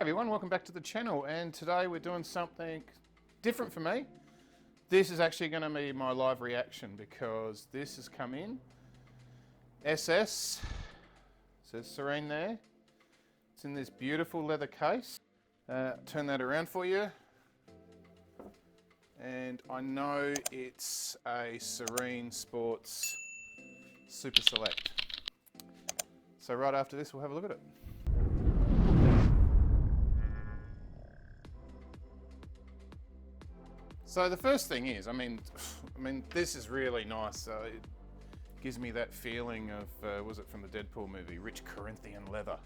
Everyone, welcome back to the channel, and today we're doing something different for me. This is actually going to be my live reaction because this has come in. SS, says Serene there. It's in this beautiful leather case. Turn that around for you. And I know it's a Serene Sports Super Select. So right after this, we'll have a look at it. So the first thing is, I mean, this is really nice. It gives me that feeling of, was it from the Deadpool movie, rich Corinthian leather.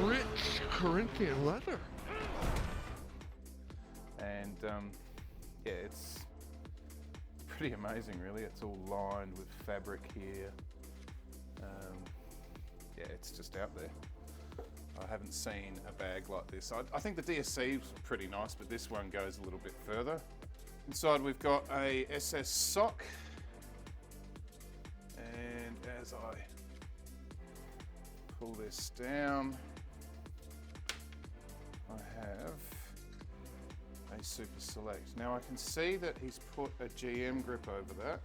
Rich Corinthian leather. And yeah, it's pretty amazing, really. It's all lined with fabric here. Yeah, it's just out there. I haven't seen a bag like this. I think the DSC is pretty nice, but this one goes a little bit further. Inside we've got a SS sock. And as I pull this down, I have a Super Select. Now I can see that he's put a GM grip over that.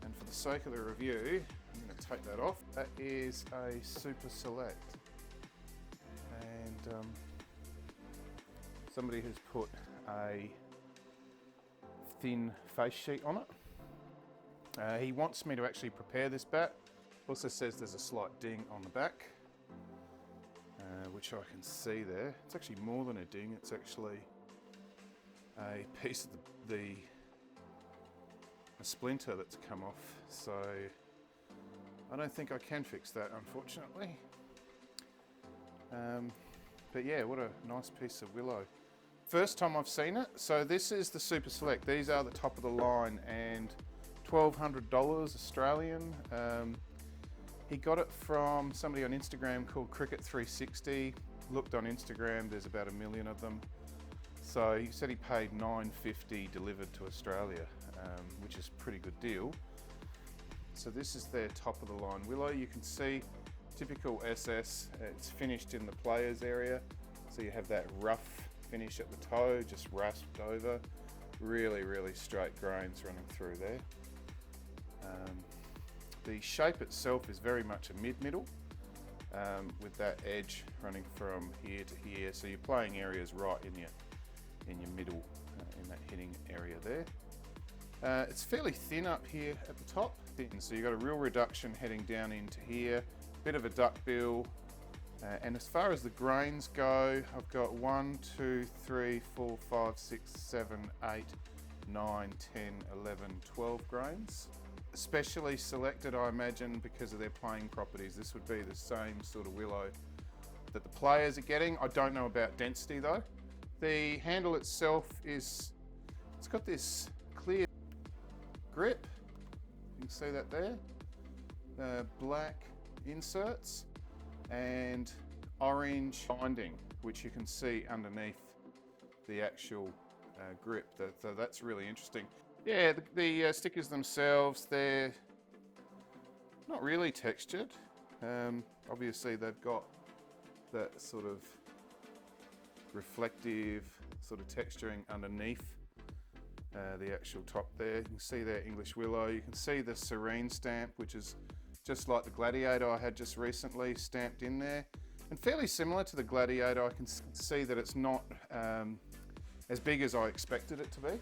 And for the sake of the review, I'm going to take that off. That is a Super Select. And somebody has put a thin face sheet on it. He wants me to actually prepare this bat. Also says there's a slight ding on the back, which I can see there. It's actually more than a ding, it's actually a piece of a splinter that's come off. So I don't think I can fix that, unfortunately. But yeah, what a nice piece of willow. First time I've seen it. So this is the Super Select. These are the top of the line and $1,200 Australian. He got it from somebody on Instagram called Cricket360. Looked on Instagram, there's about 1 million of them. So he said he paid $9.50 delivered to Australia, which is a pretty good deal. So this is their top of the line willow. You can see typical SS, it's finished in the players area. So you have that rough finish at the toe, just rasped over. Really, really straight grains running through there. The shape itself is very much a mid-middle, with that edge running from here to here. So your playing area is right in your middle, in that hitting area there. It's fairly thin up here at the top. So you've got a real reduction heading down into here. Bit of a duck bill, and as far as the grains go, I've got 1, 2, 3, 4, 5, 6, 7, 8, 9, 10, 11, 12 grains. Especially selected, I imagine, because of their playing properties. This would be the same sort of willow that the players are getting. I don't know about density though. The handle itself it's got this clear grip. You can see that there. Black inserts and orange binding, which you can see underneath the actual grip. So that's really interesting. Yeah, the stickers themselves, they're not really textured. Obviously they've got that sort of reflective sort of texturing underneath the actual top there. You can see their English willow. You can see the Serene stamp, which is just like the Gladiator I had just recently stamped in there. And fairly similar to the Gladiator, I can see that it's not as big as I expected it to be.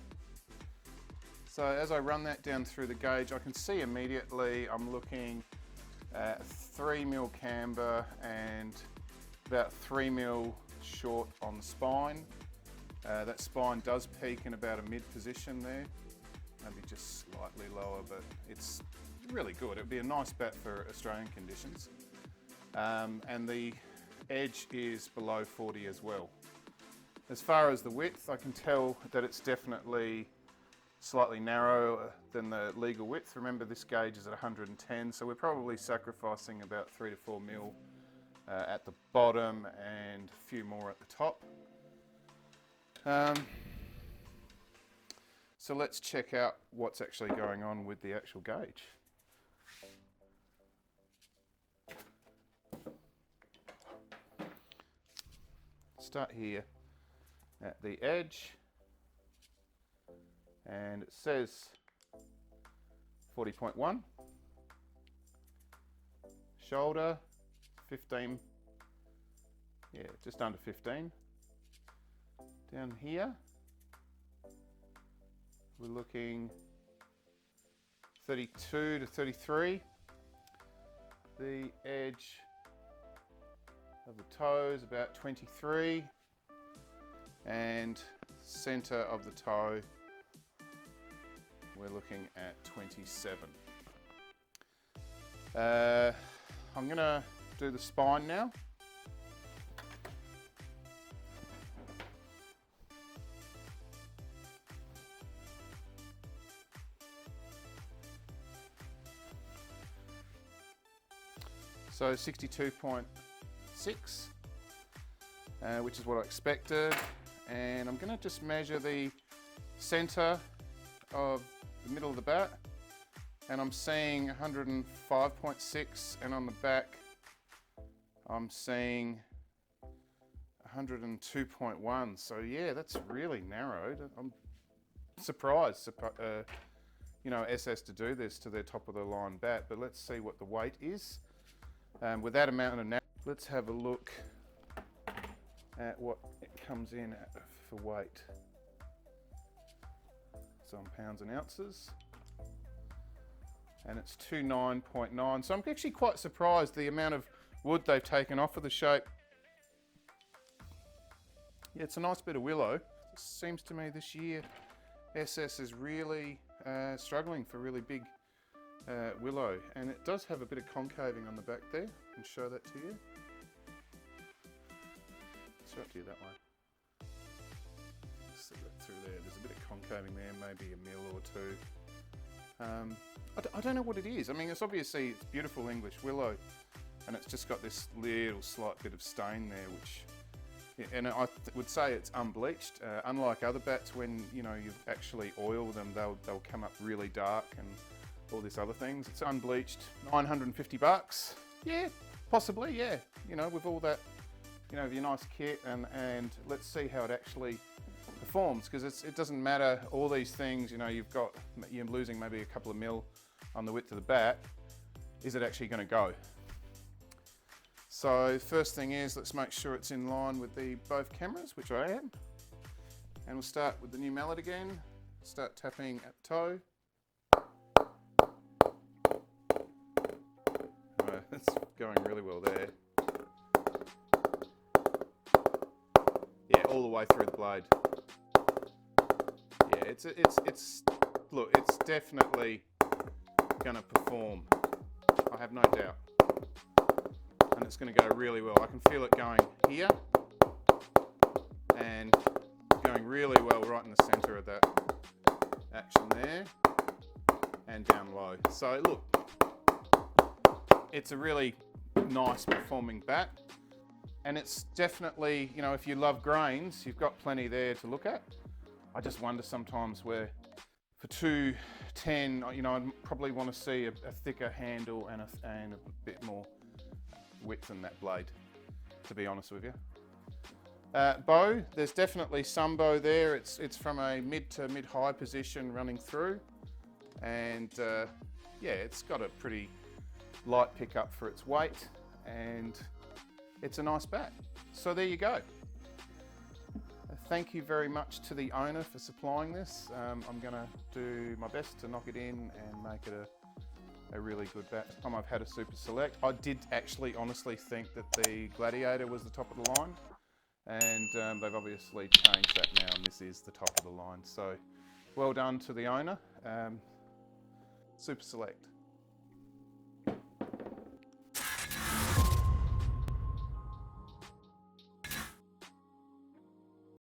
So as I run that down through the gauge, I can see immediately I'm looking at 3mm camber and about 3mm short on the spine. That spine does peak in about a mid position there, maybe just slightly lower, but it's really good. It would be a nice bat for Australian conditions. And the edge is below 40 as well. As far as the width, I can tell that it's definitely slightly narrower than the legal width. Remember, this gauge is at 110, so we're probably sacrificing about 3 to 4 mil at the bottom and a few more at the top. So let's check out what's actually going on with the actual gauge. start here at the edge, and it says 40.1. Shoulder, 15. Yeah, just under 15. Down here, we're looking 32 to 33. The edge of the toe is about 23. And center of the toe, we're looking at 27. I'm gonna do the spine now. So 62.6, which is what I expected. And I'm going to just measure the center of the middle of the bat, and I'm seeing 105.6, and on the back I'm seeing 102.1. So yeah, that's really narrowed. I'm surprised, you know, SS to do this to their top of the line bat, but let's see what the weight is. With that amount of narrow, let's have a look at what it comes in at for weight. So in pounds and ounces, and it's 29.9. So I'm actually quite surprised the amount of wood they've taken off of the shape. Yeah, it's a nice bit of willow. It seems to me this year SS is really struggling for really big willow, and it does have a bit of concaving on the back there. I can show that to you. Show it to you that way. See that through there. There's a bit of concaving there, maybe a mil or two. I don't know what it is. I mean, it's obviously it's beautiful English willow, and it's just got this little slight bit of stain there, which, and I would say it's unbleached. Unlike other bats, when you know you actually oil them, they'll come up really dark and all this other things. It's unbleached. 950 bucks. Yeah, possibly. Yeah, you know, with all that, you know, your nice kit, and let's see how it actually performs, because it doesn't matter all these things, you know, you're losing maybe a couple of mil on the width of the bat. Is it actually going to go? So first thing is, let's make sure it's in line with both cameras, which I am, and we'll start with the new mallet again. Start tapping at the toe. That's going really well there. Yeah, all the way through the blade. Yeah, it's look, it's definitely gonna perform. I have no doubt. And it's gonna go really well. I can feel it going here and going really well right in the center of that action there and down low. So look, it's a really nice performing bat, and it's definitely, you know, if you love grains, you've got plenty there to look at. I just wonder sometimes where for 210, you know, I'd probably want to see a thicker handle and a bit more width in that blade, to be honest with you. Bow, there's definitely some bow there. It's from a mid to mid-high position running through, and yeah, it's got a pretty light pickup for its weight, and it's a nice bat. So there you go. Thank you very much to the owner for supplying this. I'm going to do my best to knock it in and make it a really good bat. This time I've had a Super Select. I did actually honestly think that the Gladiator was the top of the line, and they've obviously changed that now, and this is the top of the line. So well done to the owner. Super Select.